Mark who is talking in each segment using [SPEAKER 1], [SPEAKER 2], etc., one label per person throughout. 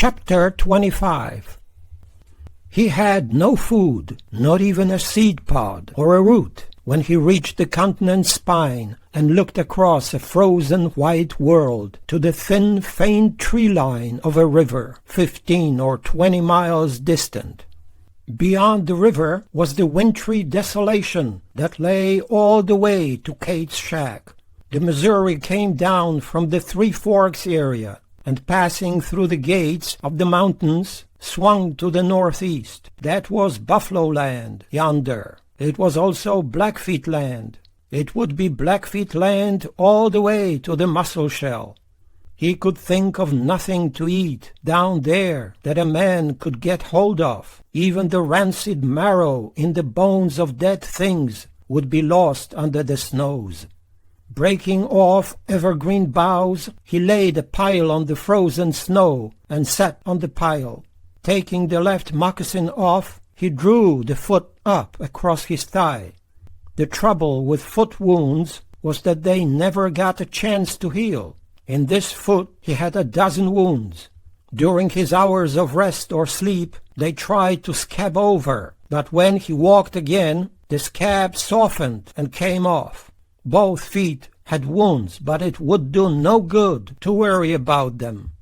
[SPEAKER 1] Chapter 25. He had no food, not even a seed pod or a root, when he reached the continent's spine and looked across a frozen white world to the thin, faint tree line of a river 15 or 20 miles distant. Beyond the river was the wintry desolation that lay all the way to Kate's shack. The Missouri came down from the Three Forks area, and passing through the gates of the mountains, swung to the northeast. That was Buffalo Land yonder. It was also Blackfeet Land. It would be Blackfeet Land all the way to the Musselshell. He could think of nothing to eat down there that a man could get hold of. Even the rancid marrow in the bones of dead things would be lost under the snows. Breaking off evergreen boughs, he laid a pile on the frozen snow and sat on the pile. Taking the left moccasin off, he drew the foot up across his thigh. The trouble with foot wounds was that they never got a chance to heal. In this foot he had a dozen wounds. During his hours of rest or sleep, they tried to scab over, but when he walked again, the scab softened and came off. Both feet had wounds, but it would do no good to worry about them.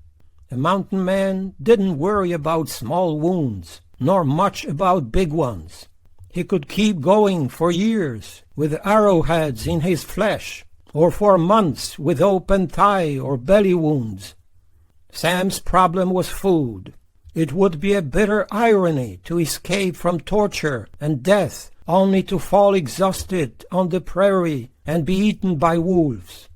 [SPEAKER 1] The mountain man didn't worry about small wounds, nor much about big ones. He could keep going for years with arrowheads in his flesh, or for months with open thigh or belly wounds. Sam's problem was food. It would be a bitter irony to escape from torture and death only to fall exhausted on the prairie and be eaten by wolves.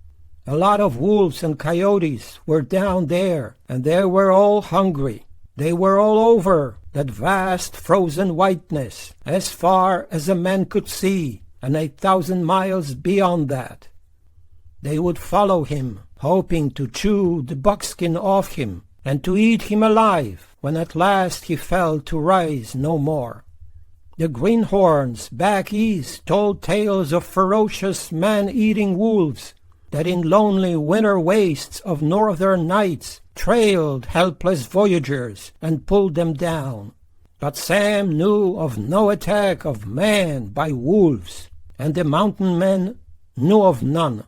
[SPEAKER 1] A lot of wolves and coyotes were down there, and they were all hungry. They were all over that vast frozen whiteness, as far as a man could see, and 8,000 miles beyond that. They would follow him, hoping to chew the buckskin off him, and to eat him alive when at last he fell to rise no more. The greenhorns back east told tales of ferocious man-eating wolves that in lonely winter wastes of northern nights trailed helpless voyagers and pulled them down. But Sam knew of no attack of man by wolves, and the mountain men knew of none.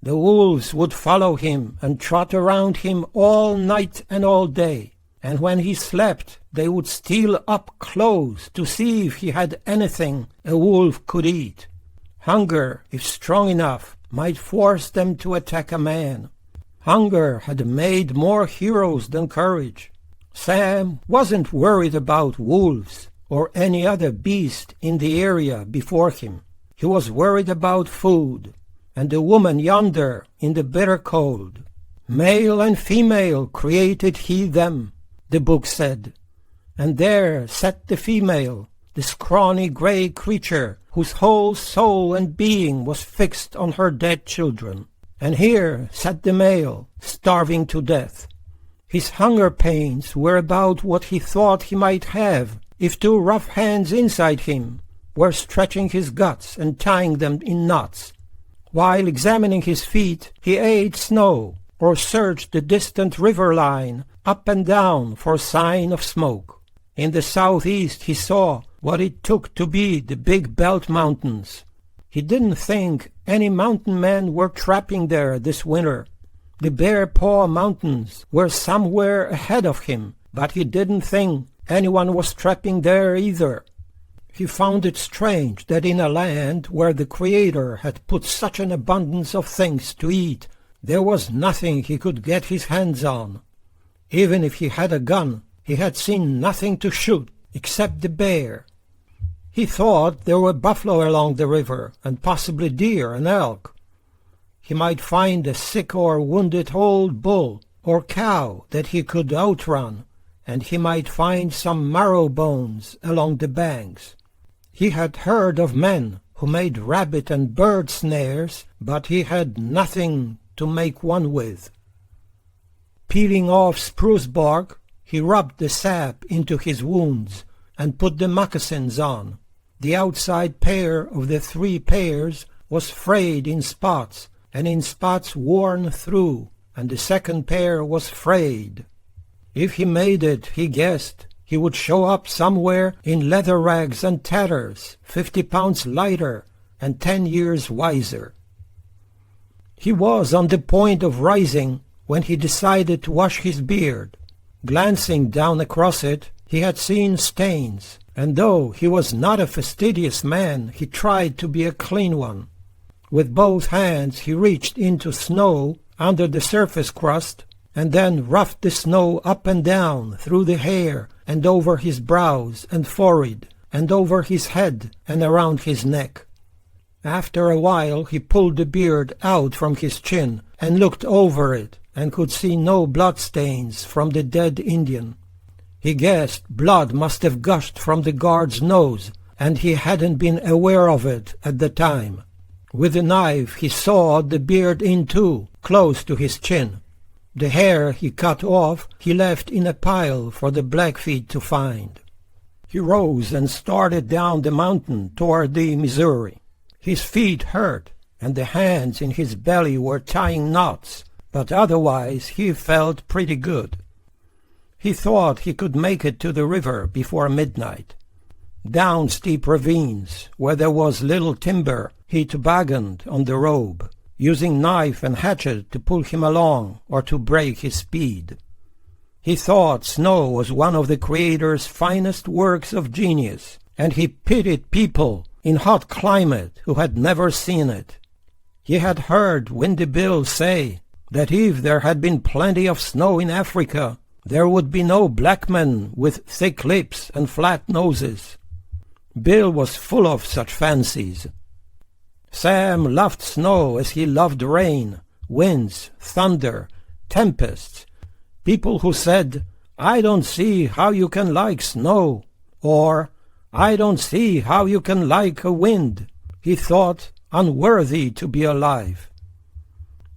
[SPEAKER 1] The wolves would follow him and trot around him all night and all day, and when he slept they would steal up close to see if he had anything a wolf could eat. Hunger, if strong enough, might force them to attack a man. Hunger had made more heroes than courage. Sam wasn't worried about wolves or any other beast in the area before him. He was worried about food and the woman yonder in the bitter cold. Male and female created he them, the book said. And there sat the female, the scrawny gray creature whose whole soul and being was fixed on her dead children. And here sat the male, starving to death. His hunger pains were about what he thought he might have if two rough hands inside him were stretching his guts and tying them in knots. While examining his feet, he ate snow or searched the distant river line up and down for sign of smoke. In the southeast he saw what it took to be the Big Belt Mountains. He didn't think any mountain men were trapping there this winter. The Bear Paw Mountains were somewhere ahead of him, but he didn't think anyone was trapping there either. He found it strange that in a land where the Creator had put such an abundance of things to eat, there was nothing he could get his hands on. Even if he had a gun, he had seen nothing to shoot except the bear. He thought there were buffalo along the river, and possibly deer and elk. He might find a sick or wounded old bull or cow that he could outrun, and he might find some marrow bones along the banks. He had heard of men who made rabbit and bird snares, but he had nothing to make one with. Peeling off spruce bark, he rubbed the sap into his wounds and put the moccasins on. The outside pair of the 3 pairs was frayed in spots, and in spots worn through, and the second pair was frayed. If he made it, he guessed, he would show up somewhere in leather rags and tatters, 50 pounds lighter and 10 years wiser. He was on the point of rising when he decided to wash his beard. Glancing down across it, he had seen stains, and though he was not a fastidious man, he tried to be a clean one. With both hands he reached into snow under the surface crust, and then roughed the snow up and down through the hair and over his brows and forehead and over his head and around his neck. After a while he pulled the beard out from his chin and looked over it and could see no bloodstains from the dead Indian. He guessed blood must have gushed from the guard's nose, and he hadn't been aware of it at the time. With a knife he sawed the beard in two, close to his chin. The hair he cut off he left in a pile for the Blackfeet to find. He rose and started down the mountain toward the Missouri. His feet hurt, and the hands in his belly were tying knots, but otherwise he felt pretty good. He thought he could make it to the river before midnight. Down steep ravines, where there was little timber, he tobogganed on the robe, using knife and hatchet to pull him along or to break his speed. He thought snow was one of the Creator's finest works of genius, and he pitied people in hot climate who had never seen it. He had heard Windy Bill say that if there had been plenty of snow in Africa, there would be no black men with thick lips and flat noses. Bill was full of such fancies. Sam loved snow as he loved rain, winds, thunder, tempests. People who said, "I don't see how you can like snow," or "I don't see how you can like a wind," he thought unworthy to be alive.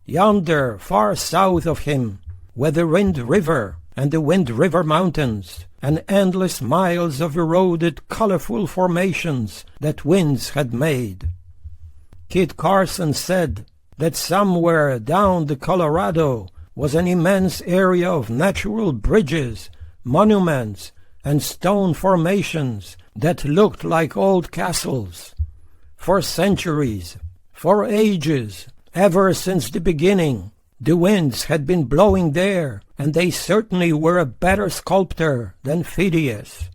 [SPEAKER 1] Yonder, far south of him, were the Wind River and the Wind River Mountains, and endless miles of eroded, colorful formations that winds had made. Kit Carson said that somewhere down the Colorado was an immense area of natural bridges, monuments, and stone formations that looked like old castles. For centuries, for ages, ever since the beginning, the winds had been blowing there, and they certainly were a better sculptor than Phidias.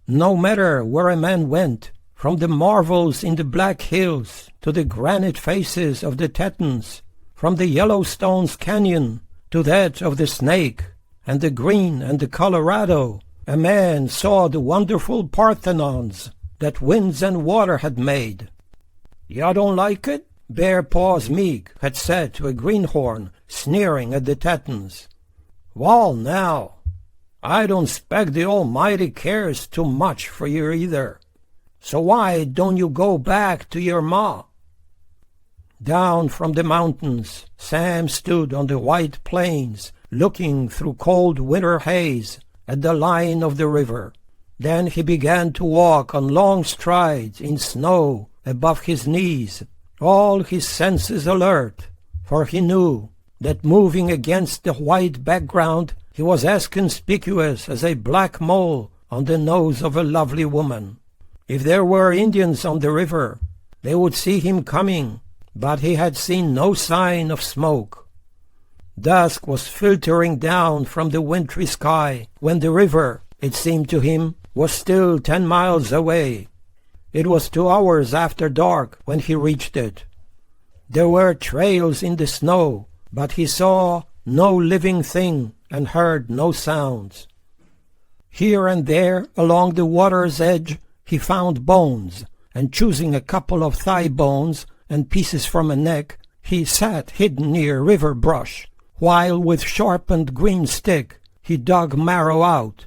[SPEAKER 1] No matter where a man went, from the marvels in the Black Hills to the granite faces of the Tetons, from the Yellowstone's canyon to that of the Snake and the Green and the Colorado, a man saw the wonderful Parthenons that winds and water had made. "Ya don't like it?" Bear Paws Meek had said to a greenhorn, sneering at the Tetons. "Wall, now, I don't s'pect the Almighty cares too much for you either. So why don't you go back to your ma?" Down from the mountains, Sam stood on the white plains, looking through cold winter haze at the line of the river. Then he began to walk on long strides in snow above his knees, all his senses alert, for he knew that moving against the white background he was as conspicuous as a black mole on the nose of a lovely woman. If there were Indians on the river, they would see him coming, but he had seen no sign of smoke. Dusk was filtering down from the wintry sky when the river, it seemed to him, was still 10 miles away. It was 2 hours after dark when he reached it. There were trails in the snow, but he saw no living thing and heard no sounds. Here and there along the water's edge he found bones, and choosing a couple of thigh bones and pieces from a neck, he sat hidden near river brush, while with sharpened green stick he dug marrow out.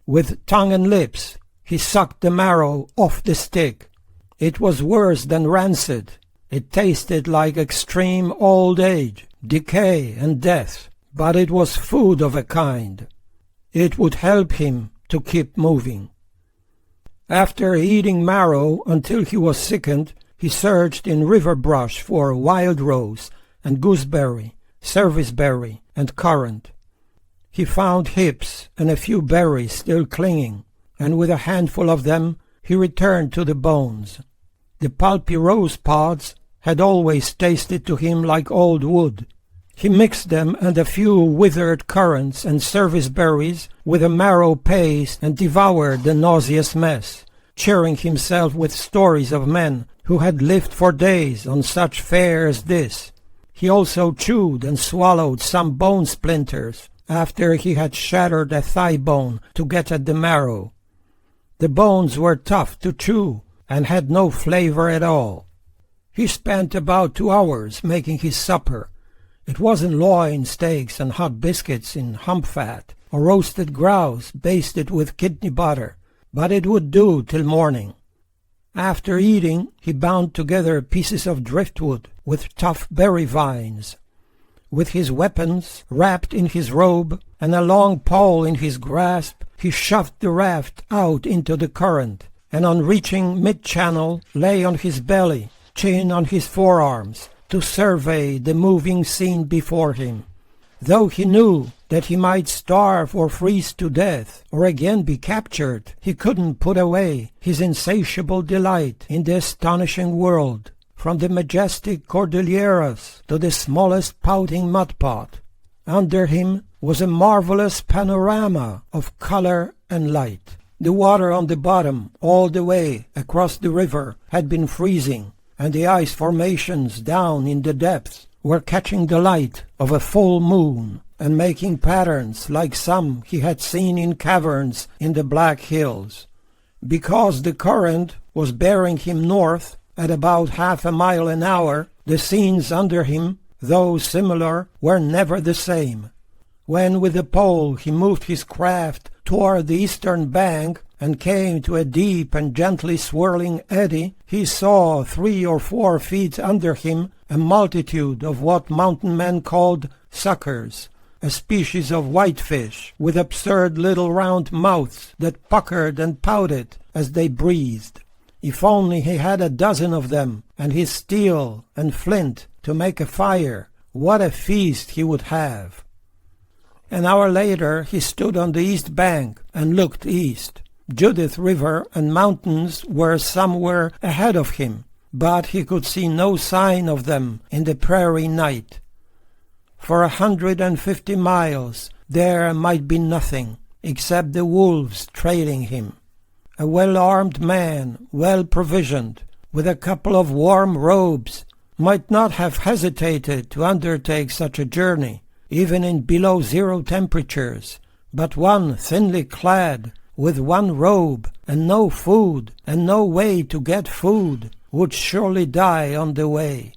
[SPEAKER 1] With tongue and lips he sucked the marrow off the stick. It was worse than rancid. It tasted like extreme old age, decay, and death, but it was food of a kind. It would help him to keep moving. After eating marrow until he was sickened, he searched in river brush for wild rose and gooseberry, serviceberry, and currant. He found hips and a few berries still clinging, and with a handful of them he returned to the bones. The pulpy rose pods had always tasted to him like old wood. He mixed them and a few withered currants and service berries with a marrow paste and devoured the nauseous mess, cheering himself with stories of men who had lived for days on such fare as this. He also chewed and swallowed some bone splinters after he had shattered a thigh bone to get at the marrow. The bones were tough to chew and had no flavor at all. He spent about 2 hours making his supper. It wasn't loin steaks and hot biscuits in hump fat, or roasted grouse basted with kidney butter, but it would do till morning. After eating, he bound together pieces of driftwood with tough berry vines. With his weapons wrapped in his robe and a long pole in his grasp, he shoved the raft out into the current, and on reaching mid-channel lay on his belly, chin on his forearms, to survey the moving scene before him. Though he knew that he might starve or freeze to death or again be captured, he couldn't put away his insatiable delight in the astonishing world, from the majestic Cordilleras to the smallest pouting mud-pot. Under him was a marvelous panorama of color and light. The water on the bottom all the way across the river had been freezing, and the ice formations down in the depths were catching the light of a full moon and making patterns like some he had seen in caverns in the Black Hills. Because the current was bearing him north at about half a mile an hour, the scenes under him, though similar, were never the same. When with the pole he moved his craft toward the eastern bank and came to a deep and gently swirling eddy, he saw 3 or 4 feet under him a multitude of what mountain men called suckers, a species of whitefish with absurd little round mouths that puckered and pouted as they breathed. If only he had a dozen of them and his steel and flint to make a fire, what a feast he would have! An hour later he stood on the east bank and looked east. Judith River and mountains were somewhere ahead of him, but he could see no sign of them in the prairie night. For 150 miles there might be nothing except the wolves trailing him. A well-armed man, well-provisioned, with a couple of warm robes, might not have hesitated to undertake such a journey, even in below-zero temperatures, but one thinly clad, with one robe, and no food, and no way to get food, would surely die on the way.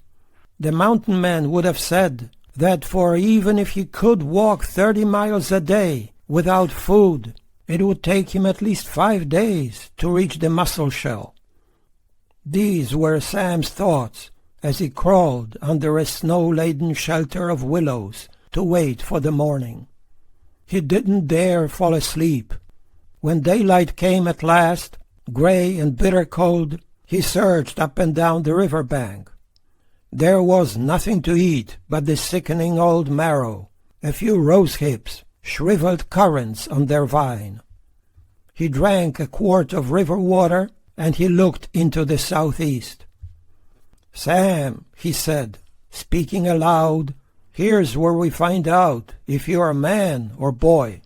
[SPEAKER 1] The mountain man would have said that for even if he could walk 30 miles a day without food, it would take him at least 5 days to reach the mussel shell. These were Sam's thoughts as he crawled under a snow-laden shelter of willows to wait for the morning. He didn't dare fall asleep. When daylight came at last, gray and bitter cold, he searched up and down the river bank. There was nothing to eat but the sickening old marrow, a few rose hips, shriveled currants on their vine. He drank a quart of river water, and he looked into the southeast. "Sam," he said, speaking aloud, "here's where we find out if you're a man or boy."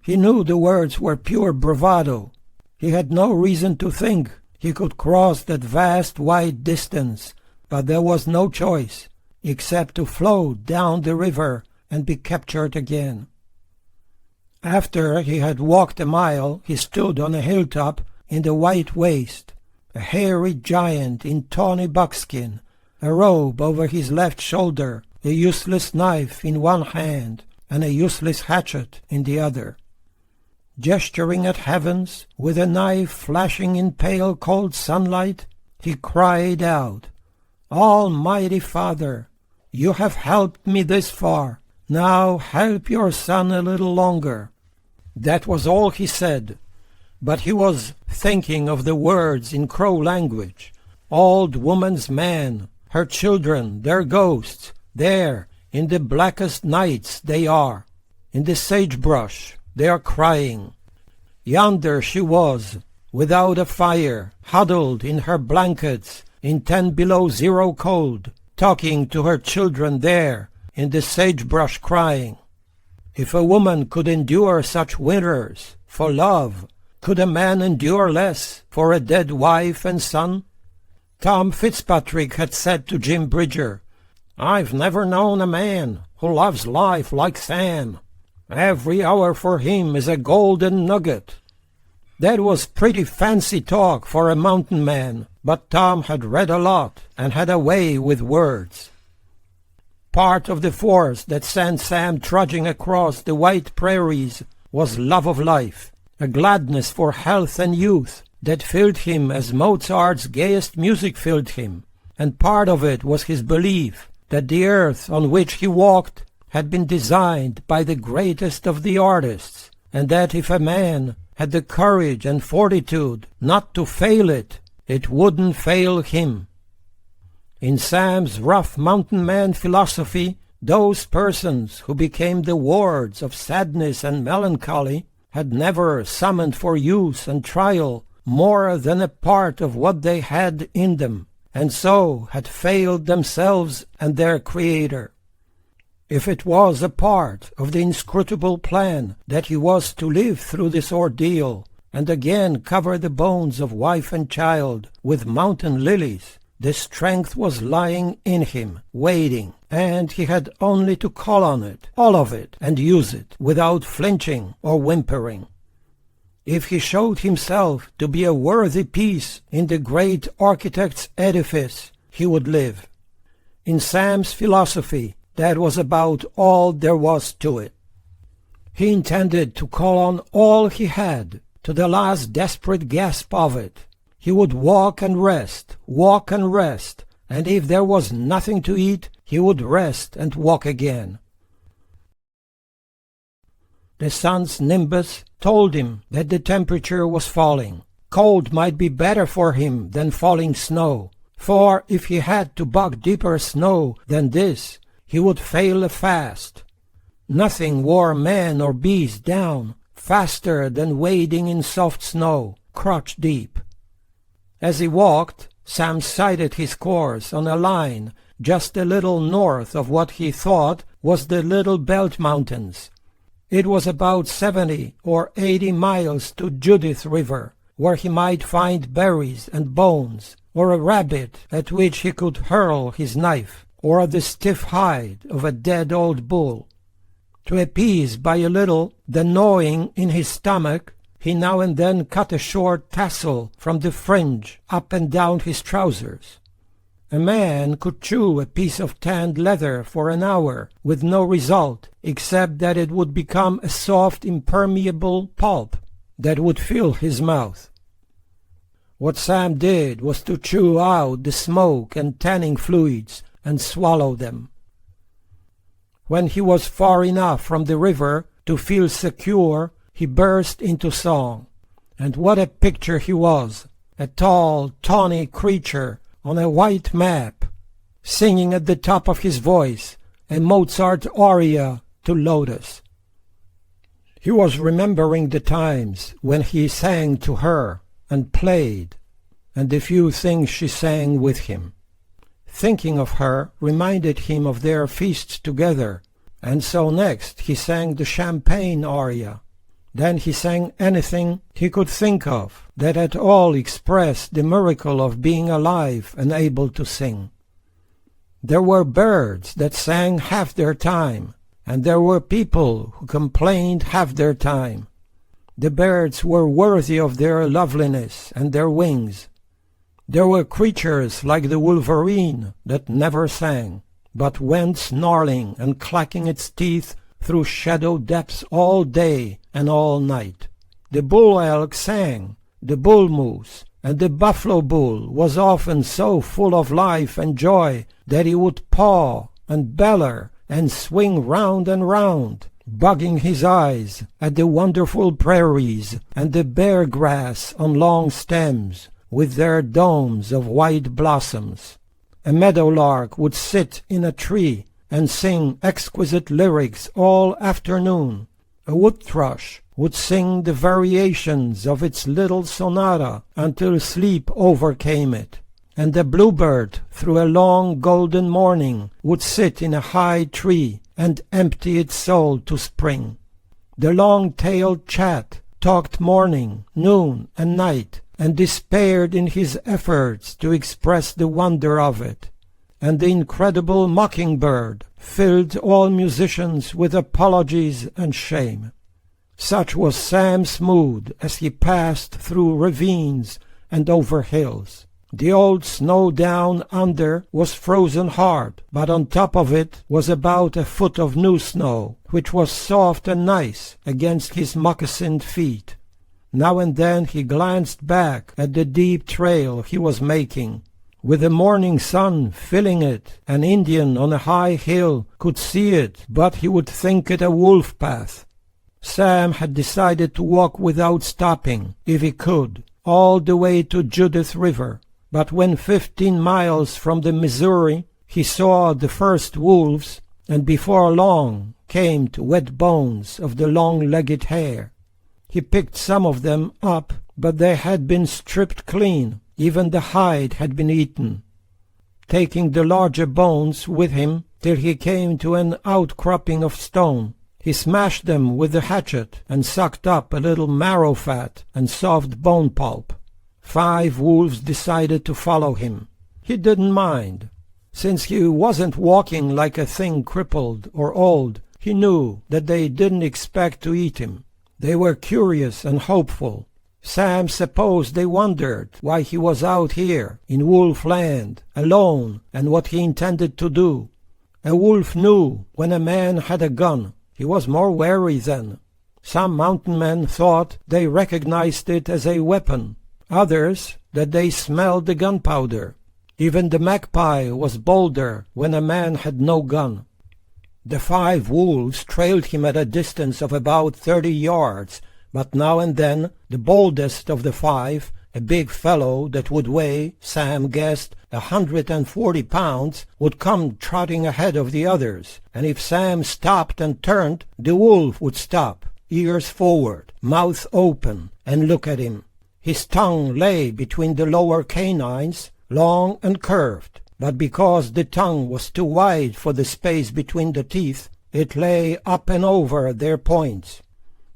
[SPEAKER 1] He knew the words were pure bravado. He had no reason to think he could cross that vast wide distance, but there was no choice except to float down the river and be captured again. After he had walked a mile, he stood on a hilltop in the white waste, a hairy giant in tawny buckskin, a robe over his left shoulder, a useless knife in one hand, and a useless hatchet in the other. Gesturing at heavens, with a knife flashing in pale cold sunlight, he cried out, "Almighty Father, you have helped me this far. Now help your son a little longer." That was all he said, but he was thinking of the words in Crow language. Old woman's man, her children, their ghosts, there, in the blackest nights they are, in the sagebrush, they are crying. Yonder she was, without a fire, huddled in her blankets, in 10 below zero cold, talking to her children there, in the sagebrush crying. If a woman could endure such winters, for love, could a man endure less, for a dead wife and son? Tom Fitzpatrick had said to Jim Bridger, "I've never known a man who loves life like Sam. Every hour for him is a golden nugget." That was pretty fancy talk for a mountain man, but Tom had read a lot and had a way with words. Part of the force that sent Sam trudging across the white prairies was love of life, a gladness for health and youth that filled him as Mozart's gayest music filled him, and part of it was his belief that the earth on which he walked had been designed by the greatest of the artists, and that if a man had the courage and fortitude not to fail it, it wouldn't fail him. In Sam's rough mountain man philosophy, those persons who became the wards of sadness and melancholy had never summoned for use and trial more than a part of what they had in them, and so had failed themselves and their Creator. If it was a part of the inscrutable plan that he was to live through this ordeal and again cover the bones of wife and child with mountain lilies, the strength was lying in him, waiting, and he had only to call on it, all of it, and use it, without flinching or whimpering. If he showed himself to be a worthy piece in the great architect's edifice, he would live. In Sam's philosophy, that was about all there was to it. He intended to call on all he had, to the last desperate gasp of it. He would walk and rest, and if there was nothing to eat, he would rest and walk again. The sun's nimbus told him that the temperature was falling. Cold might be better for him than falling snow, for if he had to bog deeper snow than this, he would fail fast. Nothing wore man or beast down faster than wading in soft snow, crotch deep. As he walked, Sam sighted his course on a line just a little north of what he thought was the Little Belt Mountains. It was about 70 or 80 miles to Judith River, where he might find berries and bones, or a rabbit at which he could hurl his knife, or the stiff hide of a dead old bull. To appease by a little the gnawing in his stomach, he now and then cut a short tassel from the fringe up and down his trousers. A man could chew a piece of tanned leather for an hour with no result, except that it would become a soft, impermeable pulp that would fill his mouth. What Sam did was to chew out the smoke and tanning fluids and swallow them. When he was far enough from the river to feel secure, he burst into song. And what a picture he was, a tall, tawny creature on a white map, singing at the top of his voice a Mozart aria to Lotus. He was remembering the times when he sang to her and played, and the few things she sang with him. Thinking of her reminded him of their feasts together, and so next he sang the Champagne aria. Then he sang anything he could think of that at all expressed the miracle of being alive and able to sing. There were birds that sang half their time, and there were people who complained half their time. The birds were worthy of their loveliness and their wings. There were creatures like the wolverine that never sang, but went snarling and clacking its teeth through shadow depths all day and all night. The bull elk sang, the bull moose, and the buffalo bull was often so full of life and joy that he would paw and beller and swing round and round, bugging his eyes at the wonderful prairies and the bare grass on long stems with their domes of white blossoms. A meadowlark would sit in a tree and sing exquisite lyrics all afternoon. A wood thrush would sing the variations of its little sonata until sleep overcame it, and the bluebird through a long golden morning would sit in a high tree and empty its soul to spring. The long-tailed chat talked morning, noon, and night, and despaired in his efforts to express the wonder of it. And the incredible mockingbird filled all musicians with apologies and shame. Such was Sam's mood as he passed through ravines and over hills. The old snow down under was frozen hard, but on top of it was about a foot of new snow, which was soft and nice against his moccasined feet. Now and then he glanced back at the deep trail he was making. With the morning sun filling it, an Indian on a high hill could see it, but he would think it a wolf path. Sam had decided to walk without stopping, if he could, all the way to Judith River. But when 15 miles from the Missouri, he saw the first wolves, and before long came to wet bones of the long-legged hare. He picked some of them up, but they had been stripped clean. Even the hide had been eaten. Taking the larger bones with him till he came to an outcropping of stone, he smashed them with the hatchet and sucked up a little marrow fat and soft bone pulp. 5 wolves decided to follow him. He didn't mind. Since he wasn't walking like a thing crippled or old, he knew that they didn't expect to eat him. They were curious and hopeful. Sam supposed they wondered why he was out here in wolf land, alone, and what he intended to do. A wolf knew when a man had a gun. He was more wary then. Some mountain men thought they recognized it as a weapon. Others that they smelled the gunpowder. Even the magpie was bolder when a man had no gun. The 5 wolves trailed him at a distance of about 30 yards, but now and then the boldest of the 5, a big fellow that would weigh, Sam guessed, 140 pounds, would come trotting ahead of the others, and if Sam stopped and turned, the wolf would stop, ears forward, mouth open, and look at him. His tongue lay between the lower canines, long and curved, but because the tongue was too wide for the space between the teeth, it lay up and over their points.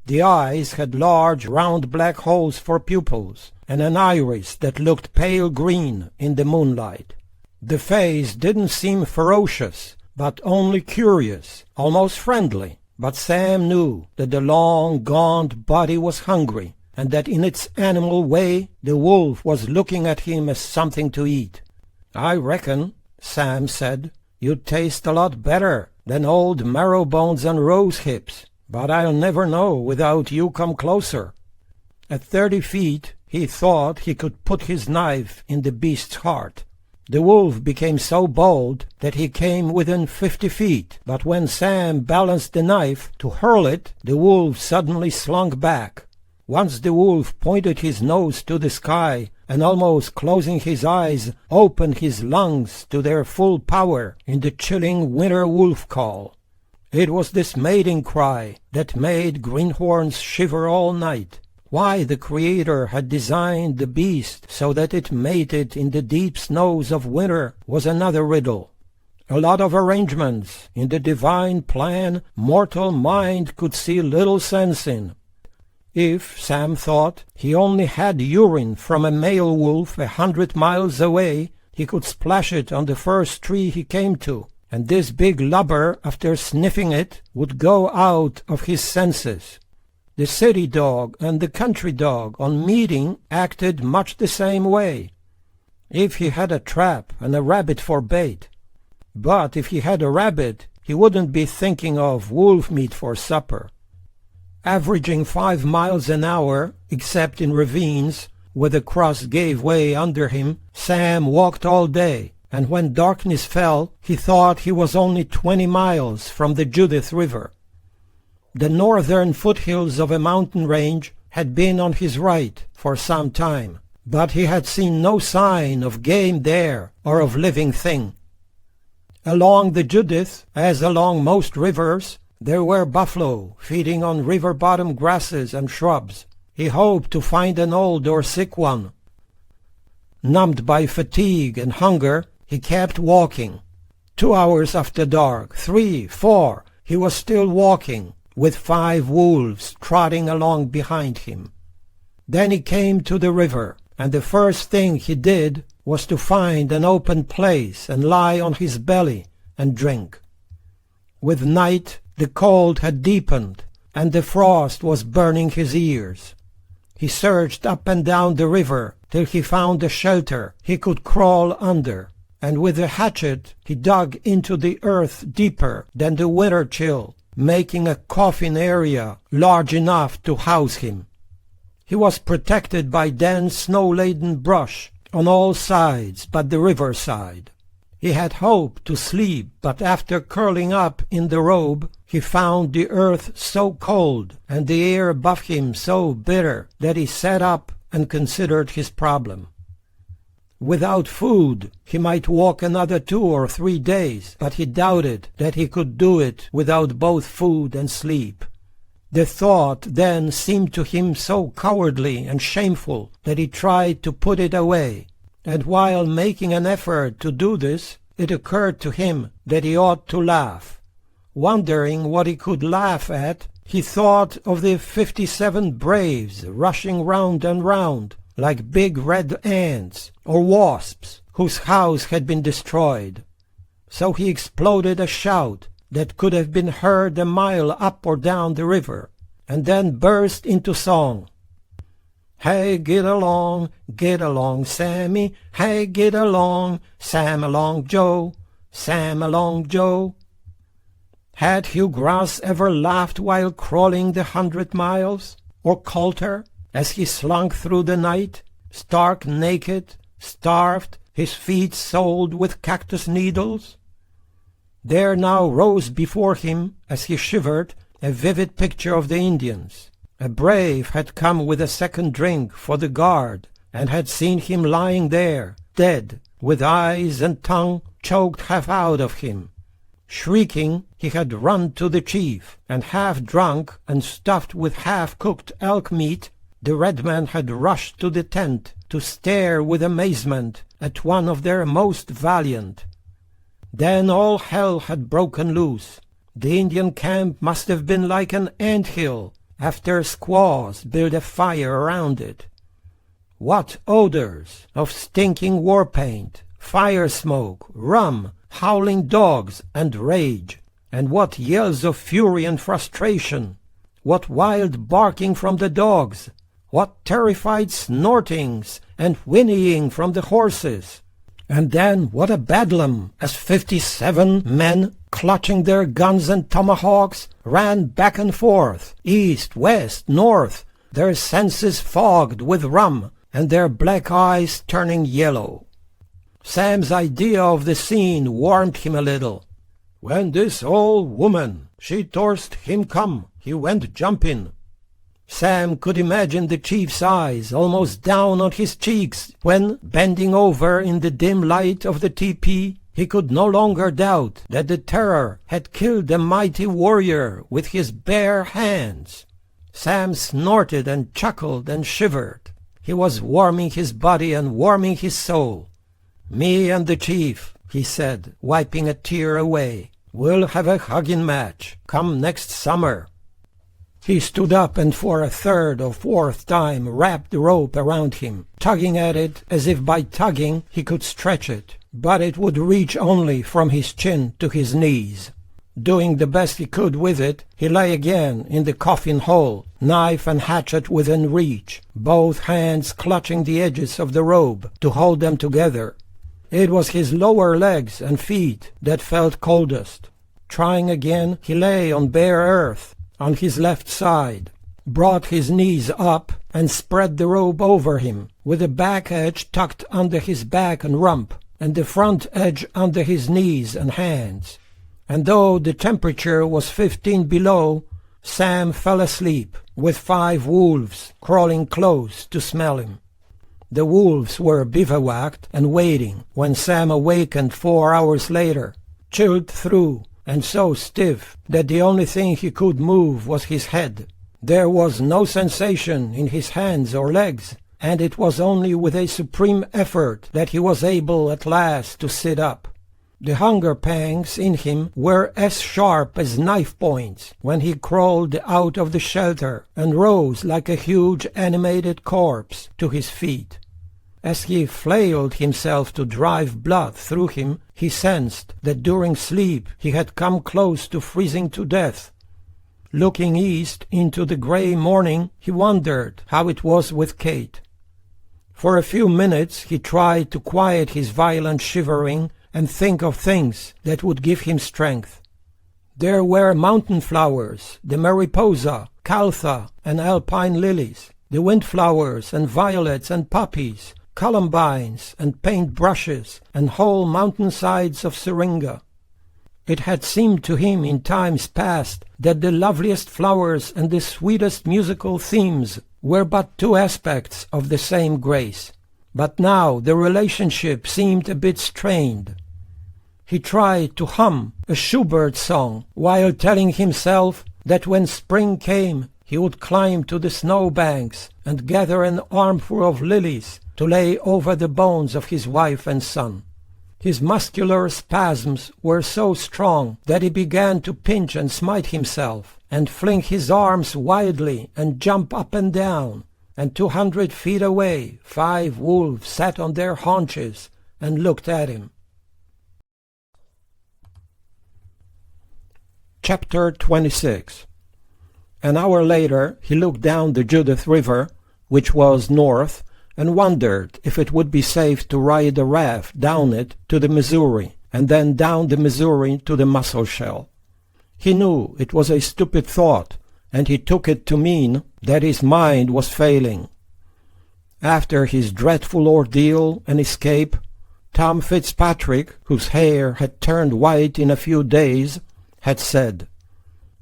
[SPEAKER 1] The eyes had large round black holes for pupils, and an iris that looked pale green in the moonlight. The face didn't seem ferocious, but only curious, almost friendly. But Sam knew that the long, gaunt body was hungry, and that in its animal way the wolf was looking at him as something to eat. "I reckon," Sam said, "you'd taste a lot better than old marrow bones and rose hips. But I'll never know without you come closer." At 30 feet, he thought he could put his knife in the beast's heart. The wolf became so bold that he came within 50 feet, but when Sam balanced the knife to hurl it, the wolf suddenly slunk back. Once the wolf pointed his nose to the sky and, almost closing his eyes, opened his lungs to their full power in the chilling winter wolf call. It was this mating cry that made greenhorns shiver all night. Why the Creator had designed the beast so that it mated in the deep snows of winter was another riddle. A lot of arrangements in the divine plan mortal mind could see little sense in. If, Sam thought, he only had urine from a male wolf 100 miles away, he could splash it on the first tree he came to, and this big lubber, after sniffing it, would go out of his senses. The city dog and the country dog, on meeting, acted much the same way. If he had a trap and a rabbit for bait. But if he had a rabbit, he wouldn't be thinking of wolf meat for supper. Averaging 5 miles an hour, except in ravines, where the crust gave way under him, Sam walked all day. And when darkness fell, he thought he was only 20 miles from the Judith River. The northern foothills of a mountain range had been on his right for some time, but he had seen no sign of game there or of living thing. Along the Judith, as along most rivers, There were buffalo feeding on river-bottom grasses and shrubs. He hoped to find an old or sick one. Numbed by fatigue and hunger, he kept walking. 2 hours after dark, 3, 4, he was still walking, with 5 wolves trotting along behind him. Then he came to the river, and the first thing he did was to find an open place and lie on his belly and drink. With night the cold had deepened, and the frost was burning his ears. He searched up and down the river till he found a shelter he could crawl under, and with a hatchet he dug into the earth deeper than the winter chill, making a coffin area large enough to house him. He was protected by dense snow-laden brush on all sides but the riverside. He had hoped to sleep, but after curling up in the robe, he found the earth so cold and the air above him so bitter that he sat up and considered his problem. Without food, he might walk another 2 or 3 days, but he doubted that he could do it without both food and sleep. The thought then seemed to him so cowardly and shameful that he tried to put it away, and while making an effort to do this, it occurred to him that he ought to laugh. Wondering what he could laugh at, he thought of the 57 braves rushing round and round like big red ants or wasps whose house had been destroyed. So he exploded a shout that could have been heard a mile up or down the river, and then burst into song. Hey, get along, Sammy. Hey, get along, Sam along Joe, Sam along Joe. Had Hugh Grass ever laughed while crawling the 100 miles? Or Coulter, as he slunk through the night, stark naked, starved, his feet soled with cactus needles? There now rose before him, as he shivered, a vivid picture of the Indians. A brave had come with a second drink for the guard, and had seen him lying there, dead, with eyes and tongue choked half out of him. Shrieking, he had run to the chief, and half drunk and stuffed with half-cooked elk meat, the red man had rushed to the tent to stare with amazement at one of their most valiant. Then all hell had broken loose. The Indian camp must have been like an ant-hill after squaws build a fire around it. What odors of stinking war paint, fire smoke, rum, howling dogs, and rage, and what yells of fury and frustration, what wild barking from the dogs, what terrified snortings and whinnying from the horses, and then what a bedlam as 57 men, clutching their guns and tomahawks, ran back and forth, east, west, north, their senses fogged with rum, and their black eyes turning yellow. Sam's idea of the scene warmed him a little. When this old woman, she torst him come, he went jumping. Sam could imagine the chief's eyes almost down on his cheeks when, bending over in the dim light of the tepee, he could no longer doubt that the terror had killed a mighty warrior with his bare hands. Sam snorted and chuckled and shivered. He was warming his body and warming his soul. "Me and the chief," he said, wiping a tear away, "we'll have a hugging match come next summer." He stood up and for a third or fourth time wrapped the rope around him, tugging at it as if by tugging he could stretch it, but it would reach only from his chin to his knees. Doing the best he could with it, he lay again in the coffin hole, knife and hatchet within reach, both hands clutching the edges of the robe to hold them together. It was his lower legs and feet that felt coldest. Trying again, he lay on bare earth, on his left side, brought his knees up, and spread the robe over him, with the back edge tucked under his back and rump, and the front edge under his knees and hands. And though the temperature was 15 below, Sam fell asleep, with 5 wolves crawling close to smell him. The wolves were bivouacked and waiting when Sam awakened 4 hours later, chilled through and so stiff that the only thing he could move was his head. There was no sensation in his hands or legs, and it was only with a supreme effort that he was able at last to sit up. The hunger pangs in him were as sharp as knife points when he crawled out of the shelter and rose like a huge animated corpse to his feet. As he flailed himself to drive blood through him, he sensed that during sleep he had come close to freezing to death. Looking east into the grey morning, he wondered how it was with Kate. For a few minutes he tried to quiet his violent shivering and think of things that would give him strength. There were mountain flowers, the mariposa, caltha, and alpine lilies, the windflowers and violets and poppies, columbines and paint-brushes, and whole mountainsides of syringa. It had seemed to him in times past that the loveliest flowers and the sweetest musical themes were but two aspects of the same grace. But now the relationship seemed a bit strained. He tried to hum a Schubert song while telling himself that when spring came he would climb to the snowbanks and gather an armful of lilies to lay over the bones of his wife and son. His muscular spasms were so strong that he began to pinch and smite himself, and fling his arms wildly and jump up and down, and 200 feet away 5 wolves sat on their haunches and looked at him. Chapter 26. An hour later he looked down the Judith River, which was north, and wondered if it would be safe to ride a raft down it to the Missouri, and then down the Missouri to the Musselshell. He knew it was a stupid thought, and he took it to mean that his mind was failing. After his dreadful ordeal and escape, Tom Fitzpatrick, whose hair had turned white in a few days, had said,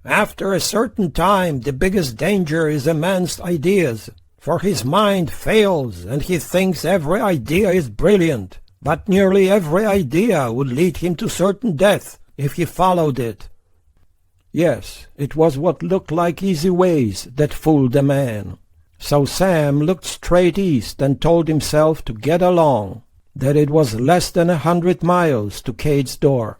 [SPEAKER 1] "After a certain time the biggest danger is a man's ideas, for his mind fails and he thinks every idea is brilliant, but nearly every idea would lead him to certain death if he followed it." Yes, it was what looked like easy ways that fooled a man. So Sam looked straight east and told himself to get along, that it was less than 100 miles to Kate's door.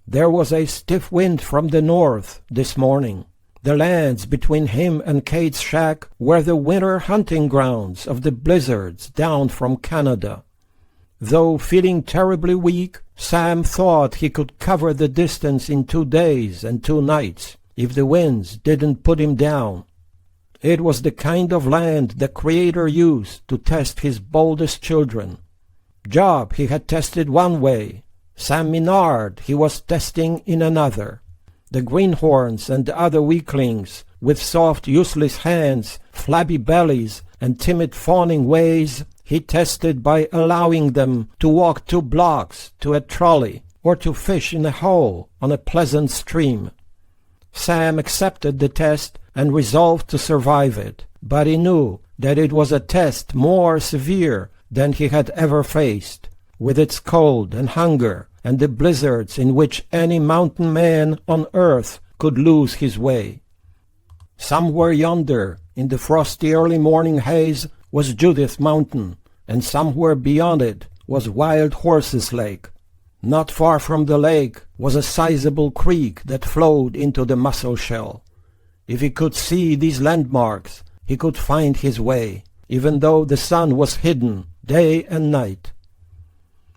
[SPEAKER 1] There was a stiff wind from the north this morning. The lands between him and Kate's shack were the winter hunting grounds of the blizzards down from Canada. Though feeling terribly weak, Sam thought he could cover the distance in 2 days and 2 nights, if the winds didn't put him down. It was the kind of land the Creator used to test his boldest children. Job he had tested one way, Sam Minard he was testing in another. The greenhorns and the other weaklings, with soft useless hands, flabby bellies, and timid fawning ways, he tested by allowing them to walk 2 blocks to a trolley, or to fish in a hole on a pleasant stream. Sam accepted the test and resolved to survive it, but he knew that it was a test more severe than he had ever faced, with its cold and hunger and the blizzards in which any mountain man on earth could lose his way. Somewhere yonder, in the frosty early morning haze, was Judith Mountain, and somewhere beyond it was Wild Horses Lake. Not far from the lake was a sizable creek that flowed into the Musselshell. If he could see these landmarks, he could find his way, even though the sun was hidden day and night.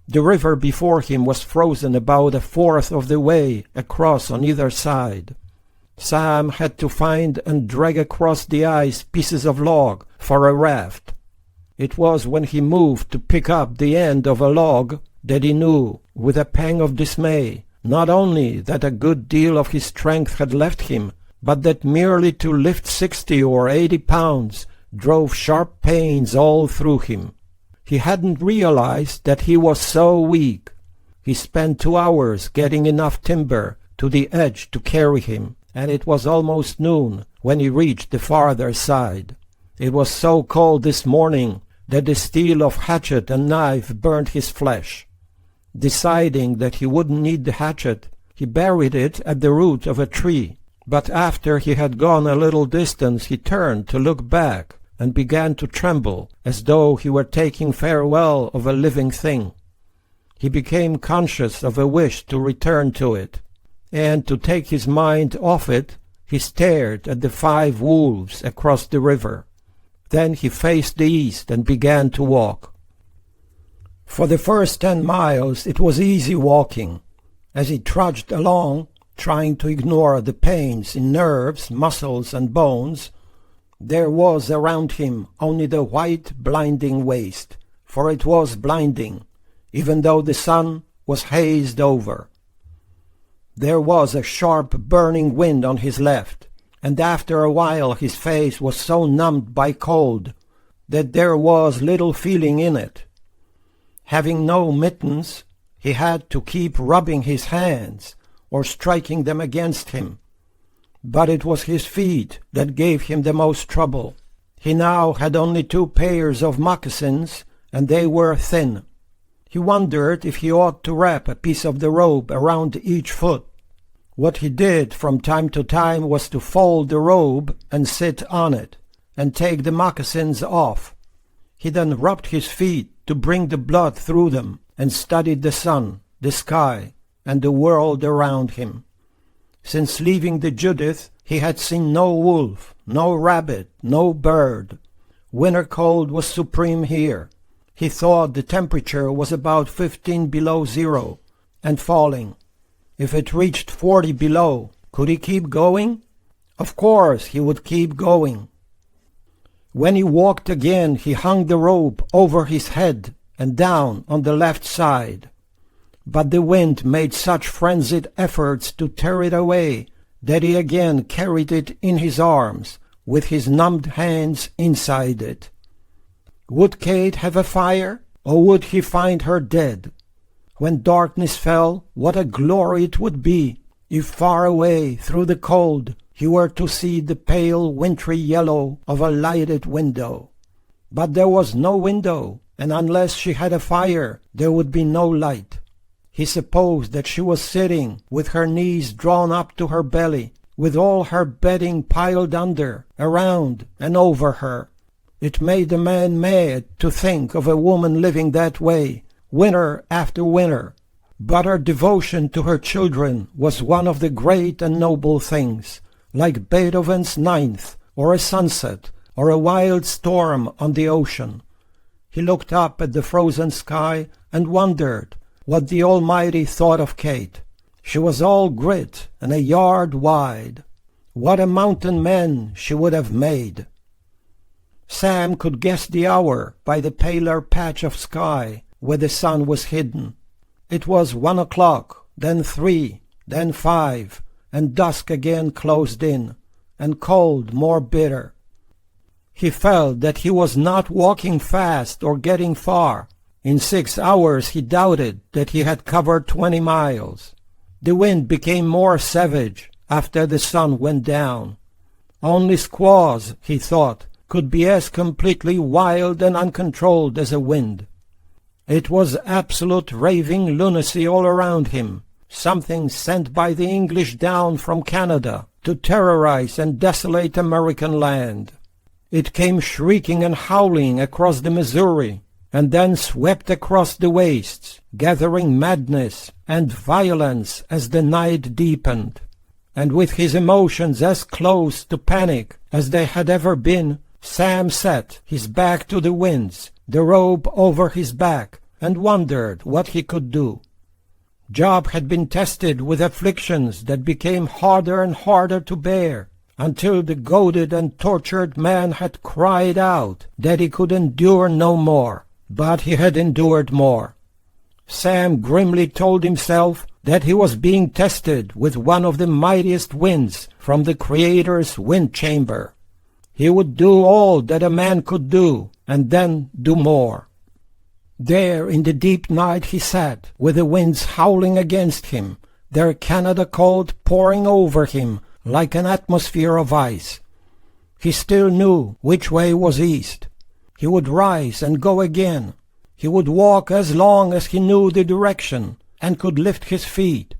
[SPEAKER 1] The river before him was frozen about 1/4 of the way across on either side. Sam had to find and drag across the ice pieces of log for a raft. It was when he moved to pick up the end of a log that he knew, with a pang of dismay, not only that a good deal of his strength had left him, but that merely to lift 60 or 80 pounds drove sharp pains all through him. He hadn't realized that he was so weak. He spent 2 hours getting enough timber to the edge to carry him, and it was almost noon when he reached the farther side. It was so cold this morning that the steel of hatchet and knife burned his flesh. Deciding that he wouldn't need the hatchet, he buried it at the root of a tree. But after he had gone a little distance, he turned to look back, and began to tremble, as though he were taking farewell of a living thing. He became conscious of a wish to return to it, and to take his mind off it, he stared at the 5 wolves across the river. Then he faced the east and began to walk. For the first 10 miles it was easy walking. As he trudged along, trying to ignore the pains in nerves, muscles, and bones, there was around him only the white, blinding waste, for it was blinding, even though the sun was hazed over. There was a sharp, burning wind on his left, and after a while his face was so numbed by cold that there was little feeling in it. Having no mittens, he had to keep rubbing his hands or striking them against him. But it was his feet that gave him the most trouble. He now had only 2 pairs of moccasins, and they were thin. He wondered if he ought to wrap a piece of the robe around each foot. What he did from time to time was to fold the robe and sit on it, and take the moccasins off. He then rubbed his feet to bring the blood through them, and studied the sun, the sky, and the world around him. Since leaving the Judith, he had seen no wolf, no rabbit, no bird. Winter cold was supreme here. He thought the temperature was about 15 below zero, and falling. If it reached 40 below, could he keep going? Of course he would keep going. When he walked again, he hung the rope over his head and down on the left side. But the wind made such frenzied efforts to tear it away that he again carried it in his arms, with his numbed hands inside it. Would Kate have a fire, or would he find her dead? When darkness fell, what a glory it would be if far away through the cold he were to see the pale wintry yellow of a lighted window. But there was no window, and unless she had a fire there would be no light. He supposed that she was sitting with her knees drawn up to her belly, with all her bedding piled under, around, and over her. It made a man mad to think of a woman living that way, winter after winter. But her devotion to her children was one of the great and noble things, like Beethoven's Ninth, or a sunset, or a wild storm on the ocean. He looked up at the frozen sky and wondered what the Almighty thought of Kate. She was all grit and a yard wide. What a mountain man she would have made! Sam could guess the hour by the paler patch of sky where the sun was hidden. It was 1 o'clock, then 3, then 5, and dusk again closed in, and cold more bitter. He felt that he was not walking fast or getting far. In 6 hours he doubted that he had covered 20 miles. The wind became more savage after the sun went down. Only squaws, he thought, could be as completely wild and uncontrolled as a wind. It was absolute raving lunacy all around him, something sent by the English down from Canada to terrorize and desolate American land. It came shrieking and howling across the Missouri, and then swept across the wastes, gathering madness and violence as the night deepened. And with his emotions as close to panic as they had ever been, Sam sat, his back to the winds, the robe over his back, and wondered what he could do. Job had been tested with afflictions that became harder and harder to bear, until the goaded and tortured man had cried out that he could endure no more. But he had endured more. Sam grimly told himself that he was being tested with one of the mightiest winds from the Creator's wind chamber. He would do all that a man could do, and then do more. There in the deep night he sat, with the winds howling against him, their Canada cold pouring over him like an atmosphere of ice. He still knew which way was east. He would rise and go again. He would walk as long as he knew the direction and could lift his feet.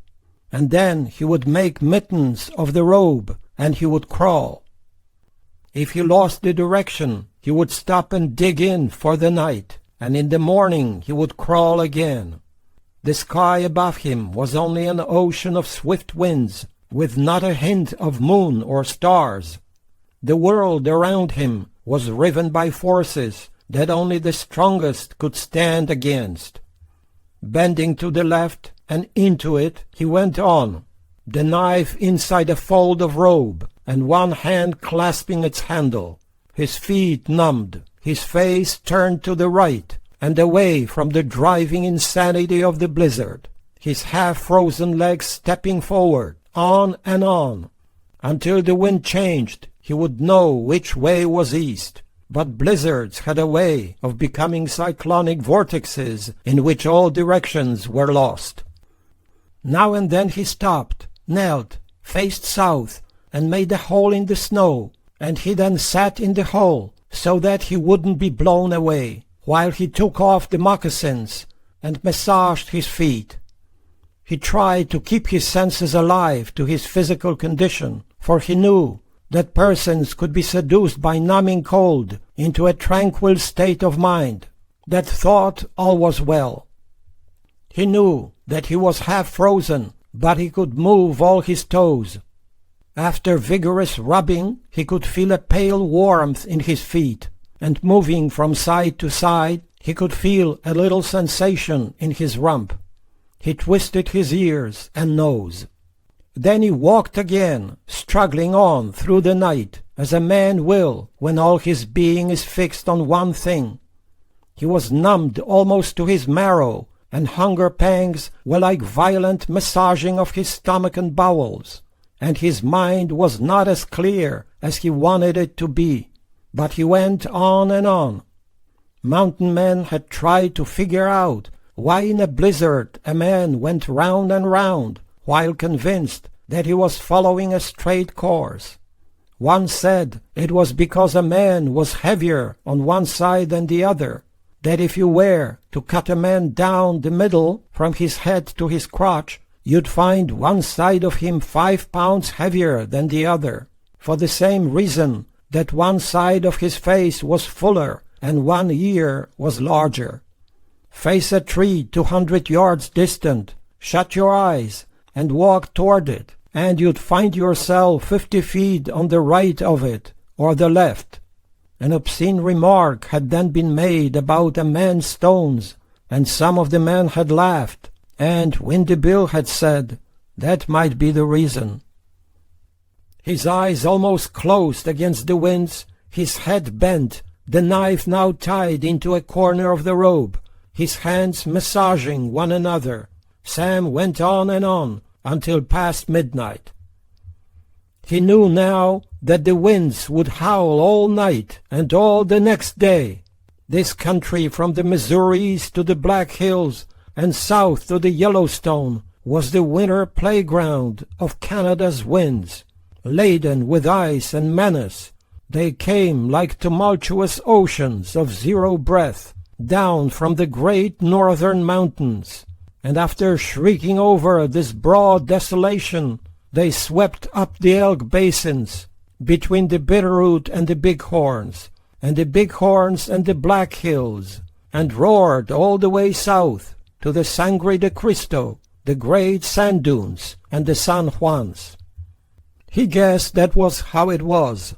[SPEAKER 1] and then he would make mittens of the robe, and he would crawl. If he lost the direction, he would stop and dig in for the night, and in the morning he would crawl again. The sky above him was only an ocean of swift winds, with not a hint of moon or stars. The world around him was riven by forces that only the strongest could stand against. Bending to the left and into it, he went on, the knife inside a fold of robe, and one hand clasping its handle, his feet numbed, his face turned to the right and away from the driving insanity of the blizzard, his half-frozen legs stepping forward, on and on. Until the wind changed, he would know which way was east. But blizzards had a way of becoming cyclonic vortexes in which all directions were lost. Now and then he stopped, knelt, faced south, and made a hole in the snow, and he then sat in the hole so that he wouldn't be blown away, while he took off the moccasins and massaged his feet. He tried to keep his senses alive to his physical condition, for he knew that persons could be seduced by numbing cold into a tranquil state of mind that thought all was well. He knew that he was half frozen, but he could move all his toes. After vigorous rubbing, he could feel a pale warmth in his feet, and moving from side to side, he could feel a little sensation in his rump. He twisted his ears and nose. Then he walked again, struggling on through the night, as a man will when all his being is fixed on one thing. He was numbed almost to his marrow, and hunger pangs were like violent massaging of his stomach and bowels, and his mind was not as clear as he wanted it to be. But he went on and on. Mountain men had tried to figure out why in a blizzard a man went round and round, while convinced that he was following a straight course. One said it was because a man was heavier on one side than the other, that if you were to cut a man down the middle from his head to his crotch, you'd find one side of him 5 pounds heavier than the other, for the same reason that one side of his face was fuller and one ear was larger. Face a tree 200 yards distant, shut your eyes, and walk toward it, and you'd find yourself 50 feet on the right of it, or the left. An obscene remark had then been made about a man's stones, and some of the men had laughed, and Windy Bill had said that might be the reason. His eyes almost closed against the winds, his head bent, the knife now tied into a corner of the robe, his hands massaging one another. Sam went on and on until past midnight. He knew now that the winds would howl all night and all the next day. This country from the Missouris to the Black Hills and south to the Yellowstone was the winter playground of Canada's winds, laden with ice and menace. They came like tumultuous oceans of zero breath, down from the great northern mountains, and after shrieking over this broad desolation, they swept up the Elk basins, between the Bitterroot and the Bighorns, and the Bighorns and the Black Hills, and roared all the way south to the Sangre de Cristo, the great sand dunes, and the San Juans. He guessed that was how it was,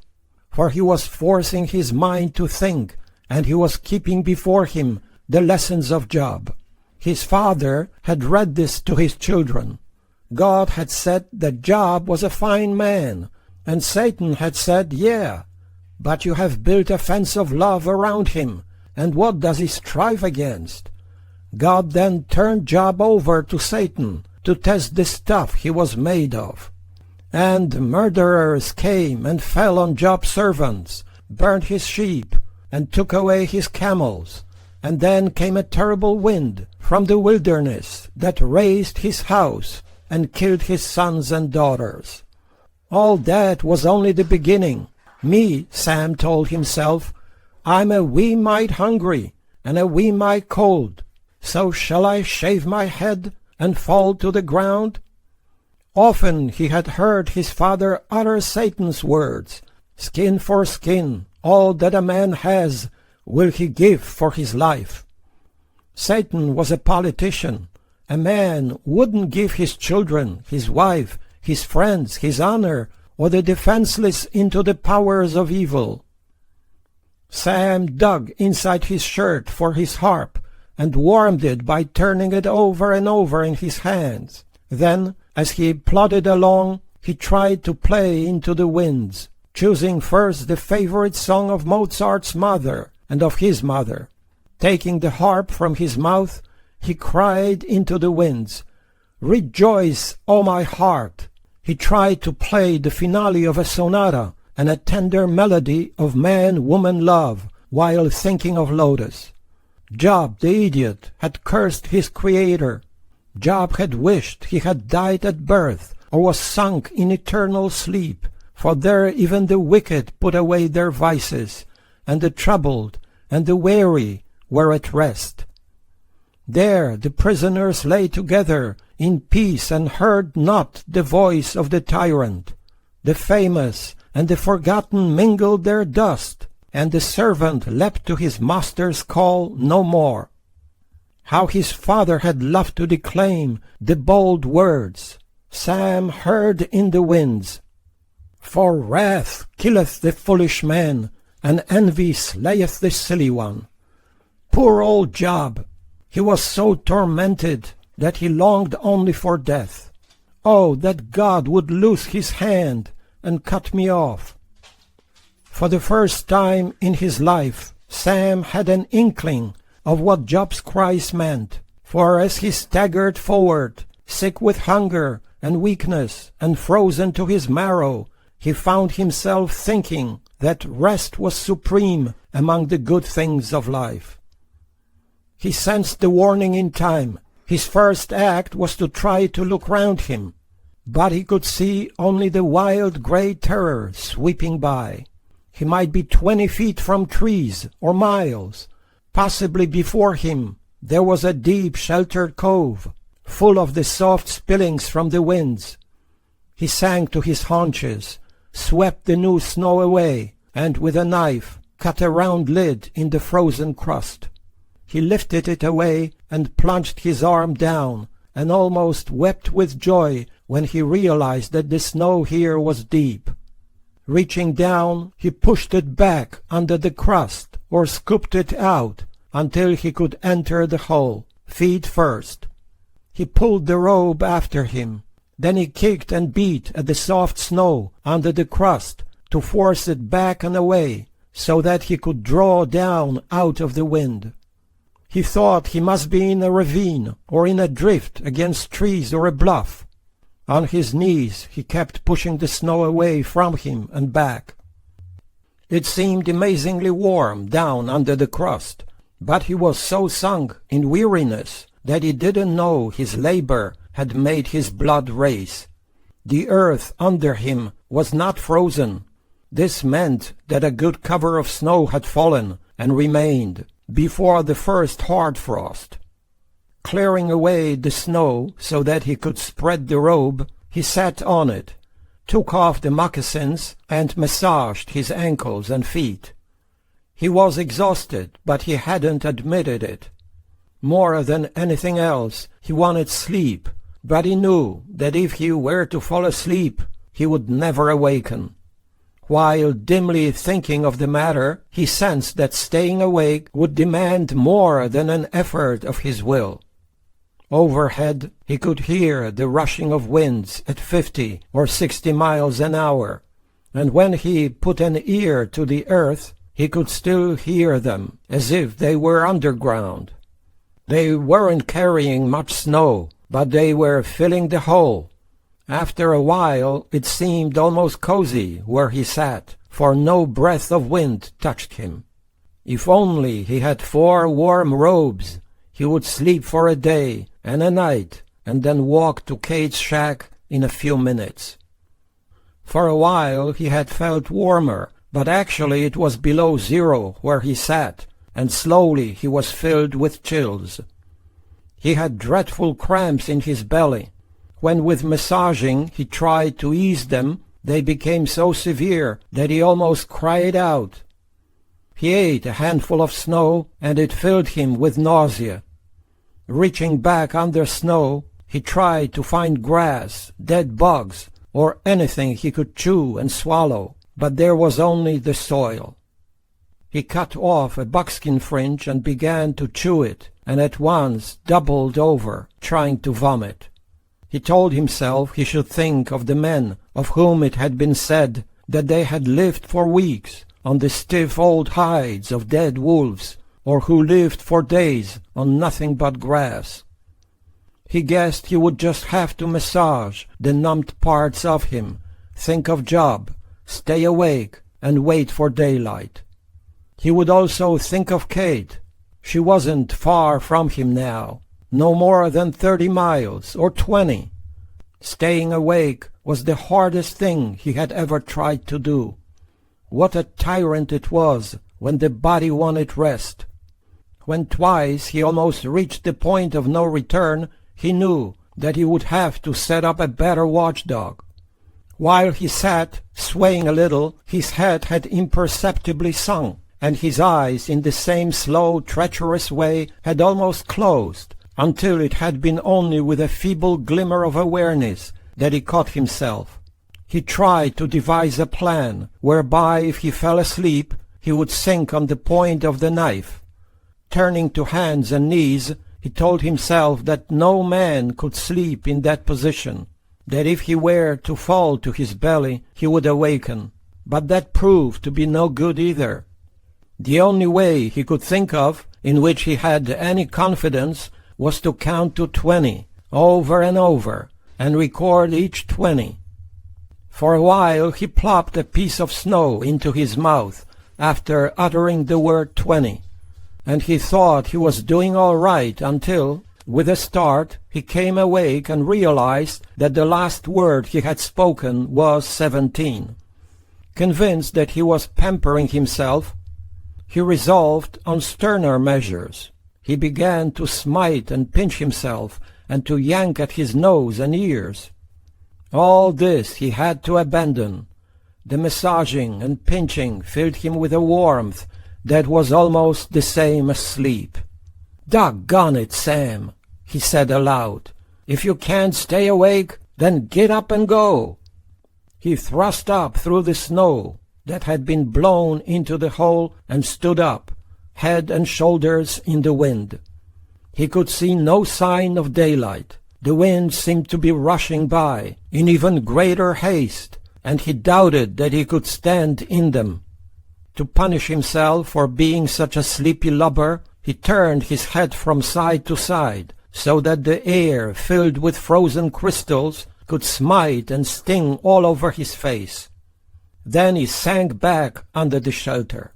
[SPEAKER 1] for he was forcing his mind to think, and he was keeping before him the lessons of Job. His father had read this to his children. God had said that Job was a fine man, and Satan had said, "Yeah, but you have built a fence of love around him, and what does he strive against?" God then turned Job over to Satan to test the stuff he was made of. And murderers came and fell on Job's servants, burned his sheep, and took away his camels. And then came a terrible wind from the wilderness that razed his house and killed his sons and daughters. All that was only the beginning. Me, Sam told himself, I'm a wee mite hungry and a wee mite cold. So shall I shave my head and fall to the ground? Often he had heard his father utter Satan's words, "Skin for skin, all that a man has will he give for his life." Satan was a politician. A man wouldn't give his children, his wife, his friends, his honor, or the defenseless into the powers of evil. Sam dug inside his shirt for his harp and warmed it by turning it over and over in his hands. Then, as he plodded along, he tried to play into the winds, choosing first the favorite song of Mozart's mother and of his mother. Taking the harp from his mouth, he cried into the winds, "Rejoice, O my heart!" He tried to play the finale of a sonata and a tender melody of man-woman love while thinking of Lotus. Job, the idiot, had cursed his creator. Job had wished he had died at birth or was sunk in eternal sleep, for there even the wicked put away their vices, and the troubled and the weary were at rest. There the prisoners lay together in peace and heard not the voice of the tyrant. The famous and the forgotten mingled their dust, and the servant leapt to his master's call no more. How his father had loved to declaim the bold words Sam heard in the winds. For wrath killeth the foolish man, and envy slayeth the silly one. Poor old Job! He was so tormented that he longed only for death. Oh, that God would loose his hand and cut me off. For the first time in his life, Sam had an inkling of what Job's cries meant, for as he staggered forward, sick with hunger and weakness and frozen to his marrow, he found himself thinking that rest was supreme among the good things of life. He sensed the warning in time. His first act was to try to look round him, but he could see only the wild grey terror sweeping by. He might be 20 feet from trees or miles. Possibly before him there was a deep sheltered cove, full of the soft spillings from the winds. He sank to his haunches, swept the new snow away, and with a knife cut a round lid in the frozen crust. He lifted it away and plunged his arm down, and almost wept with joy when he realized that the snow here was deep. Reaching down, he pushed it back under the crust, or scooped it out, until he could enter the hole, feet first. He pulled the robe after him. Then he kicked and beat at the soft snow under the crust to force it back and away, so that he could draw down out of the wind. He thought he must be in a ravine or in a drift against trees or a bluff. On his knees he kept pushing the snow away from him and back. It seemed amazingly warm down under the crust, but he was so sunk in weariness that he didn't know his labor had made his blood race. The earth under him was not frozen. This meant that a good cover of snow had fallen and remained before the first hard frost. Clearing away the snow so that he could spread the robe, he sat on it, took off the moccasins, and massaged his ankles and feet. He was exhausted, but he hadn't admitted it. More than anything else, he wanted sleep, but he knew that if he were to fall asleep, he would never awaken. While dimly thinking of the matter, he sensed that staying awake would demand more than an effort of his will. Overhead, he could hear the rushing of winds at 50 or 60 miles an hour, and when he put an ear to the earth, he could still hear them, as if they were underground. They weren't carrying much snow, but they were filling the hole. After a while it seemed almost cozy where he sat, for no breath of wind touched him. If only he had 4 warm robes, he would sleep for a day and a night, and then walk to Kate's shack in a few minutes. For a while he had felt warmer, but actually it was below 0 where he sat, and slowly he was filled with chills. He had dreadful cramps in his belly. When with massaging he tried to ease them, they became so severe that he almost cried out. He ate a handful of snow, and it filled him with nausea. Reaching back under snow, he tried to find grass, dead bugs, or anything he could chew and swallow, but there was only the soil. He cut off a buckskin fringe and began to chew it, and at once doubled over, trying to vomit. He told himself he should think of the men of whom it had been said that they had lived for weeks on the stiff old hides of dead wolves, or who lived for days on nothing but grass. He guessed he would just have to massage the numbed parts of him, think of job, stay awake, and wait for daylight. He would also think of Kate. She wasn't far from him now, no more than 30 miles or 20. Staying awake was the hardest thing he had ever tried to do. What a tyrant it was when the body wanted rest. When twice he almost reached the point of no return, he knew that he would have to set up a better watchdog. While he sat, swaying a little, his head had imperceptibly sunk, and his eyes, in the same slow, treacherous way, had almost closed, until it had been only with a feeble glimmer of awareness that he caught himself. He tried to devise a plan whereby, if he fell asleep, he would sink on the point of the knife. Turning to hands and knees, he told himself that no man could sleep in that position, that if he were to fall to his belly, he would awaken. But that proved to be no good either. The only way he could think of, in which he had any confidence, was to count to 20, over and over, and record each 20. For a while he plopped a piece of snow into his mouth after uttering the word 20, and he thought he was doing all right until, with a start, he came awake and realized that the last word he had spoken was 17. Convinced that he was pampering himself, he resolved on sterner measures. He began to smite and pinch himself, and to yank at his nose and ears. All this he had to abandon. The massaging and pinching filled him with a warmth that was almost the same as sleep. "Doggone it, Sam," he said aloud. "If you can't stay awake, then get up and go." He thrust up through the snow that had been blown into the hole and stood up, head and shoulders in the wind. He could see no sign of daylight. The wind seemed to be rushing by in even greater haste, and he doubted that he could stand in them. To punish himself for being such a sleepy lubber, he turned his head from side to side, so that the air, filled with frozen crystals, could smite and sting all over his face. Then he sank back under the shelter.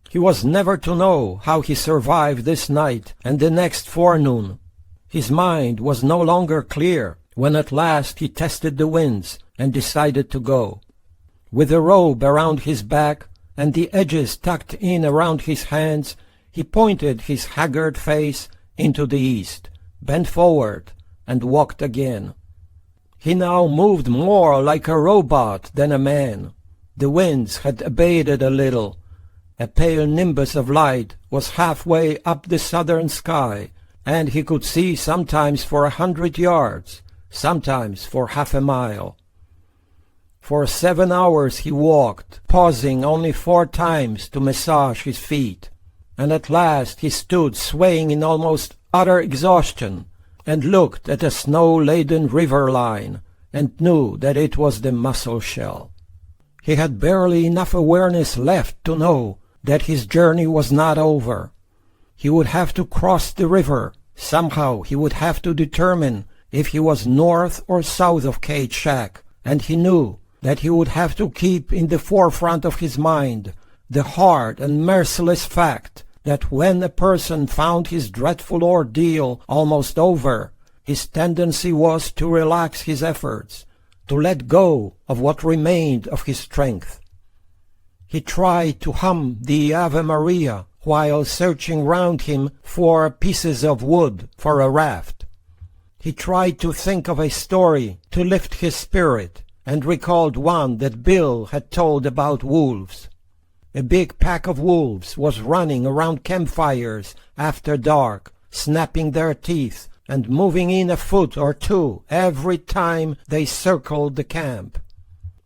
[SPEAKER 1] He was never to know how he survived this night and the next forenoon. His mind was no longer clear when at last he tested the winds and decided to go. With a robe around his back and the edges tucked in around his hands, he pointed his haggard face into the east, bent forward, and walked again. He now moved more like a robot than a man. The winds had abated a little. A pale nimbus of light was halfway up the southern sky, and he could see sometimes for 100 yards, sometimes for half a mile. For 7 hours he walked, pausing only 4 times to massage his feet, and at last he stood swaying in almost utter exhaustion, and looked at a snow-laden river line, and knew that it was the Muscle Shell. He had barely enough awareness left to know that his journey was not over. He would have to cross the river. Somehow he would have to determine if he was north or south of Kate's shack, and he knew that he would have to keep in the forefront of his mind the hard and merciless fact that when a person found his dreadful ordeal almost over, his tendency was to relax his efforts, to let go of what remained of his strength. He tried to hum the Ave Maria while searching round him for pieces of wood for a raft. He tried to think of a story to lift his spirit, and recalled one that Bill had told about wolves. A big pack of wolves was running around campfires after dark, snapping their teeth and moving in a foot or two every time they circled the camp.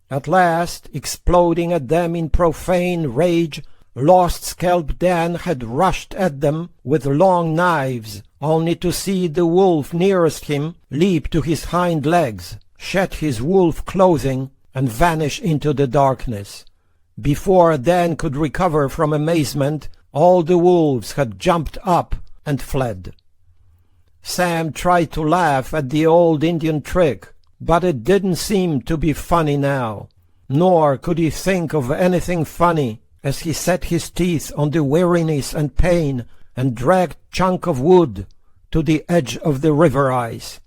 [SPEAKER 1] At last, exploding at them in profane rage, Lost Scalp Dan had rushed at them with long knives, only to see the wolf nearest him leap to his hind legs, shed his wolf clothing, and vanish into the darkness. Before Dan could recover from amazement, all the wolves had jumped up and fled. Sam tried to laugh at the old Indian trick, but it didn't seem to be funny now, nor could he think of anything funny as he set his teeth on the weariness and pain and dragged chunk of wood to the edge of the river ice.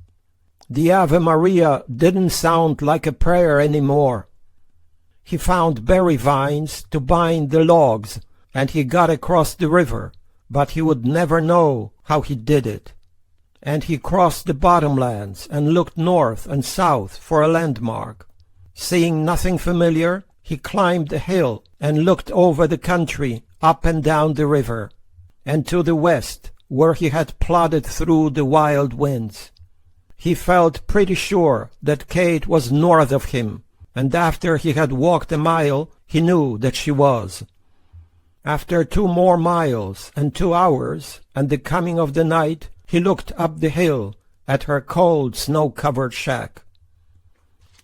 [SPEAKER 1] The Ave Maria didn't sound like a prayer anymore. He found berry vines to bind the logs, and he got across the river, but he would never know how he did it. And he crossed the bottomlands and looked north and south for a landmark. Seeing nothing familiar, he climbed a hill and looked over the country up and down the river, and to the west, where he had plodded through the wild winds. He felt pretty sure that Kate was north of him, and after he had walked a mile, he knew that she was. After 2 more miles and 2 hours, and the coming of the night, he looked up the hill at her cold, snow-covered shack.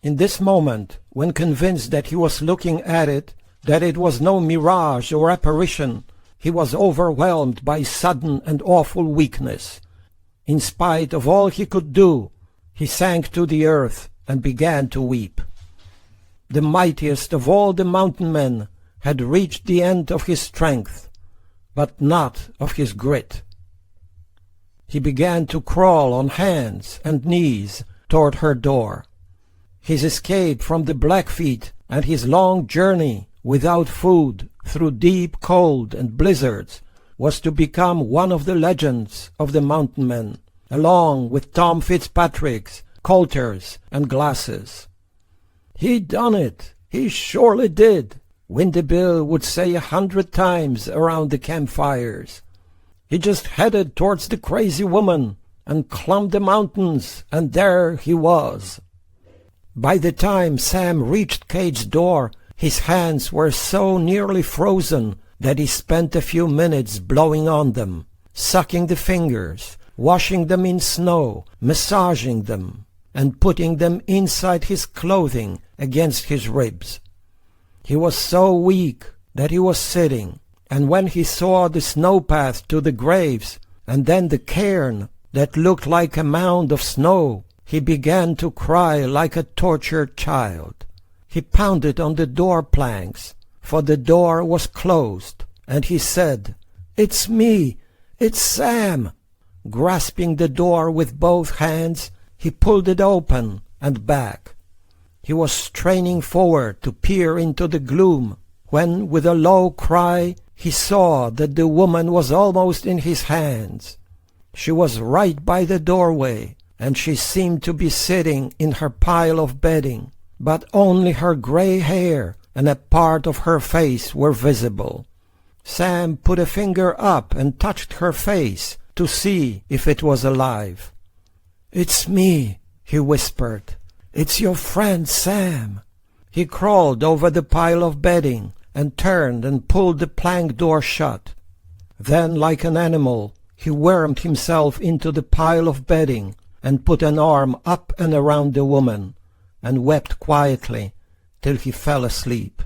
[SPEAKER 1] In this moment, when convinced that he was looking at it, that it was no mirage or apparition, he was overwhelmed by sudden and awful weakness. In spite of all he could do, he sank to the earth and began to weep. The mightiest of all the mountain men had reached the end of his strength, but not of his grit. He began to crawl on hands and knees toward her door. His escape from the Blackfeet and his long journey without food through deep cold and blizzards was to become one of the legends of the mountain men, along with Tom Fitzpatrick's, Coulter's, and Glass's. "He done it! He surely did!" Windy Bill would say 100 times around the campfires. "He just headed towards the crazy woman and climbed the mountains, and there he was." By the time Sam reached Kate's door, his hands were so nearly frozen that he spent a few minutes blowing on them, sucking the fingers, washing them in snow, massaging them, and putting them inside his clothing against his ribs. He was so weak that he was sitting, and when he saw the snow path to the graves, and then the cairn that looked like a mound of snow, he began to cry like a tortured child. He pounded on the door planks, for the door was closed, and he said, "It's me! It's Sam!" Grasping the door with both hands, he pulled it open and back. He was straining forward to peer into the gloom, when, with a low cry, he saw that the woman was almost in his hands. She was right by the doorway, and she seemed to be sitting in her pile of bedding, but only her gray hair and a part of her face were visible. Sam put a finger up and touched her face to see if it was alive. "It's me," he whispered. "It's your friend Sam." He crawled over the pile of bedding and turned and pulled the plank door shut. Then, like an animal, he wormed himself into the pile of bedding and put an arm up and around the woman, and wept quietly till he fell asleep.